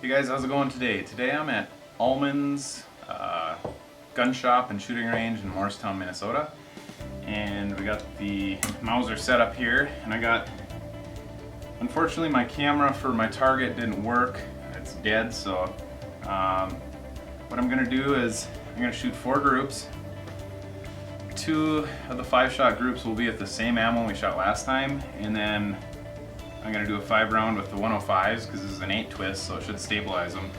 Hey guys, how's it going today? Today I'm at Alhman's gun shop and shooting range in Morristown, Minnesota. And we got the Mauser set up here, and unfortunately my camera for my target didn't work. It's dead, so what I'm gonna do is I'm gonna shoot 4 groups. 2 of the 5-shot groups will be at the same ammo we shot last time, and then I'm going to do a 5-round with the 105s because this is an 8 twist, so it should stabilize them.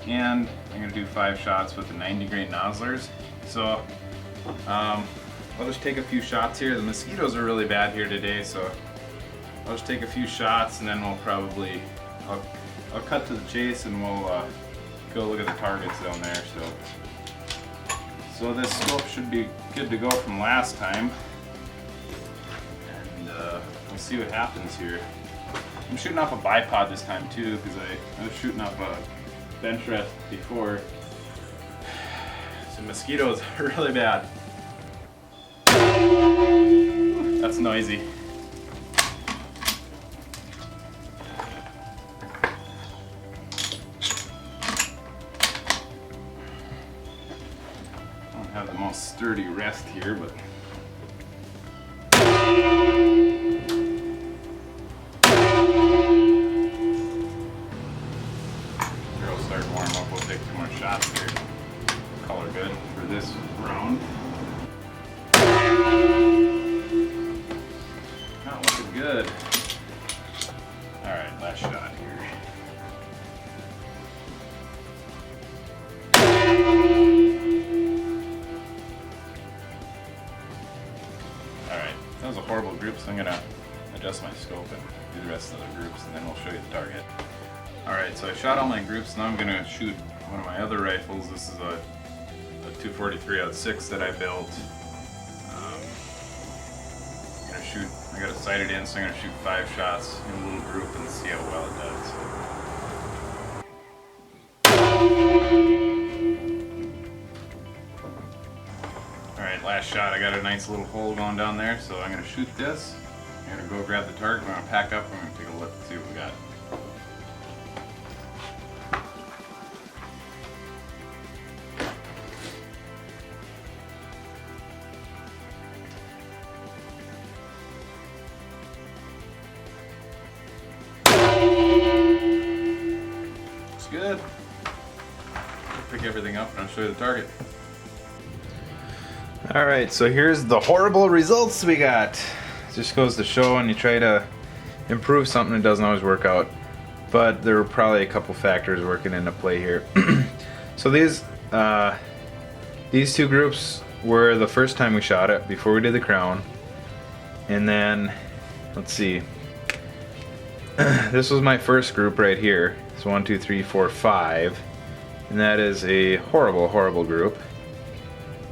And I'm going to do 5 shots with the 90 grain nozzlers. So I'll just take a few shots here. The mosquitoes are really bad here today, so I'll just take a few shots and then we'll probably, I'll cut to the chase and we'll go look at the targets down there. So this scope should be good to go from last time. And we'll see what happens here. I'm shooting off a bipod this time too, because I was shooting off a bench rest before. So mosquitoes are really bad. That's noisy. I don't have the most sturdy rest here, but shots here. Color good for this round. Not looking good. Alright, last shot here. Alright, that was a horrible group, so I'm going to adjust my scope and do the rest of the groups, and then we'll show you the target. Alright, so I shot all my groups, now I'm going to shoot one of my other rifles. This is a 243-06 that I built. I'm gonna shoot, I got it sighted in, so I'm gonna shoot 5 shots in a little group and see how well it does. Alright, last shot. I got a nice little hole going down there, so I'm gonna shoot this. I'm gonna go grab the target, I'm gonna pack up, and I'm gonna take a look and see what we got. Good. I'll pick everything up and I'll show you the target. Alright, so here's the horrible results we got. It just goes to show when you try to improve something, it doesn't always work out. But there were probably a couple factors working into play here. So these 2 groups were the first time we shot it, before we did the crown. And then, let's see. This was my first group right here. So 1, 2, 3, 4, 5, and that is a horrible group.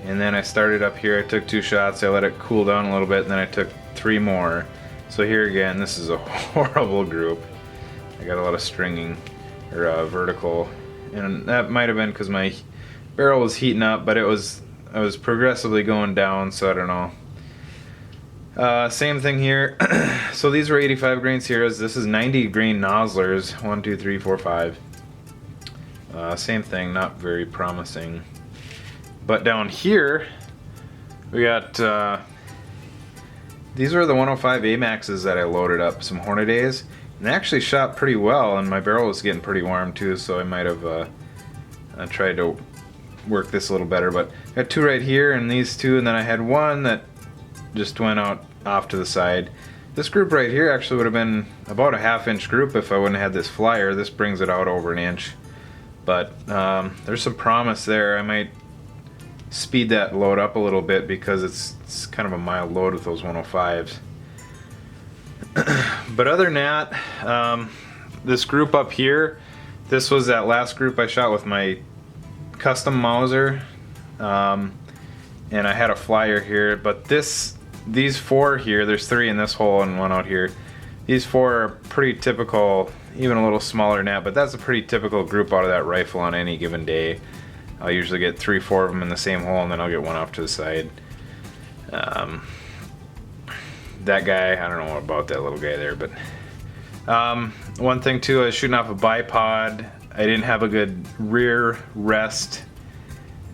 And then I started up here, I took 2 shots, I let it cool down a little bit, and then I took 3 more. So here again, this is a horrible group. I got a lot of stringing, or vertical, and that might have been because my barrel was heating up, but I was progressively going down, so I don't know. Same thing here. So these were 85 grain Sierras. This is 90 grain nozzlers. 1, 2, 3, 4, 5. Same thing, not very promising. But down here, we got these were the 105 AMAXs that I loaded up, some Hornet A's, and they actually shot pretty well. And my barrel was getting pretty warm too, so I might have tried to work this a little better. But I got 2 right here, and these 2, and then I had 1 that just went out off to the side. This group right here actually would have been about a 1/2 inch group if I wouldn't have had this flyer. This brings it out over 1 inch. But there's some promise there. I might speed that load up a little bit because it's kind of a mild load with those 105s. But other than that, this group up here, this was that last group I shot with my custom Mauser. And I had a flyer here, but these 4 here, there's 3 in this hole and 1 out here. These 4 are pretty typical, even a little smaller than that, but that's a pretty typical group out of that rifle on any given day. I'll usually get 3, 4 of them in the same hole, and then I'll get 1 off to the side. That guy, I don't know about that little guy there, but one thing too, I was shooting off a bipod. I didn't have a good rear rest,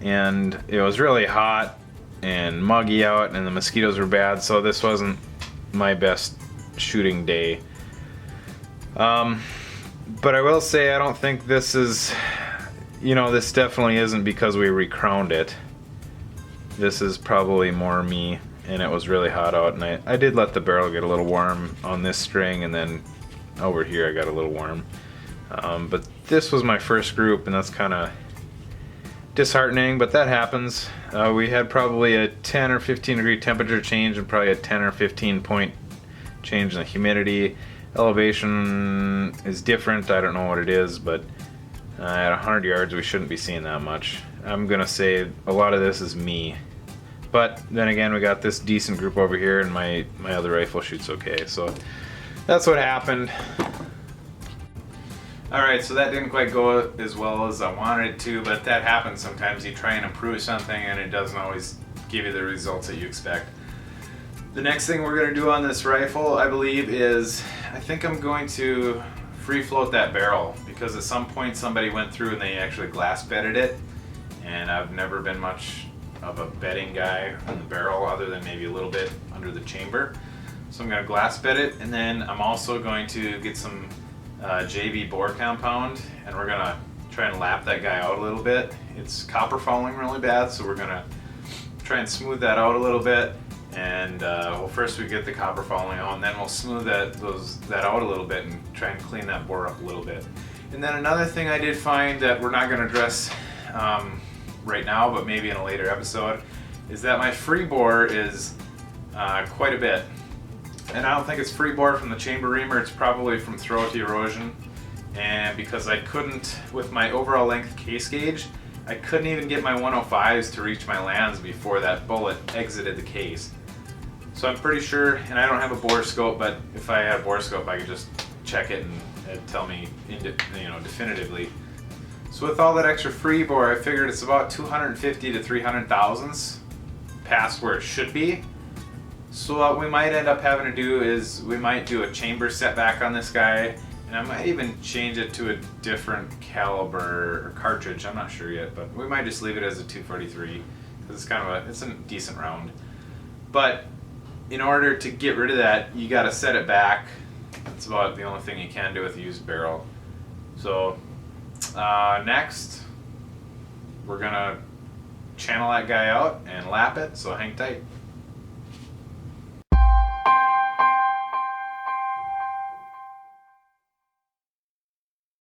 and it was really hot and muggy out, and the mosquitoes were bad, so this wasn't my best shooting day. But I will say I don't think this is, this definitely isn't because we recrowned it. This is probably more me, and it was really hot out, and I did let the barrel get a little warm on this string, and then over here I got a little warm. But this was my first group, and that's kind of disheartening, but that happens. We had probably a 10 or 15 degree temperature change and probably a 10 or 15 point change in the humidity. Elevation is different, I don't know what it is, but at 100 yards we shouldn't be seeing that much. I'm gonna say a lot of this is me, but then again we got this decent group over here, and my other rifle shoots okay, so that's what happened. Alright, so that didn't quite go as well as I wanted it to, but that happens sometimes. You try and improve something and it doesn't always give you the results that you expect. The next thing we're going to do on this rifle, I believe, is I think I'm going to free float that barrel, because at some point somebody went through and they actually glass bedded it, and I've never been much of a bedding guy on the barrel other than maybe a little bit under the chamber. So I'm going to glass bed it, and then I'm also going to get some JV bore compound, and we're going to try and lap that guy out a little bit. It's copper fouling really bad, so we're going to try and smooth that out a little bit. And well, first we get the copper fouling out, and then we'll smooth that out a little bit and try and clean that bore up a little bit. And then another thing I did find that we're not going to address right now, but maybe in a later episode, is that my free bore is quite a bit. And I don't think it's free bore from the chamber reamer, it's probably from throw to erosion. And because I couldn't, with my overall length case gauge, I couldn't even get my 105s to reach my lands before that bullet exited the case. So I'm pretty sure, and I don't have a bore scope, but if I had a bore scope I could just check it and it'd tell me definitively. So with all that extra free bore, I figured it's about 250 to 300 thousandths past where it should be. So what we might end up having to do is we might do a chamber setback on this guy, and I might even change it to a different caliber or cartridge. I'm not sure yet, but we might just leave it as a 243 because it's a decent round. But in order to get rid of that, you got to set it back. That's about the only thing you can do with a used barrel. So next, we're gonna channel that guy out and lap it. So hang tight.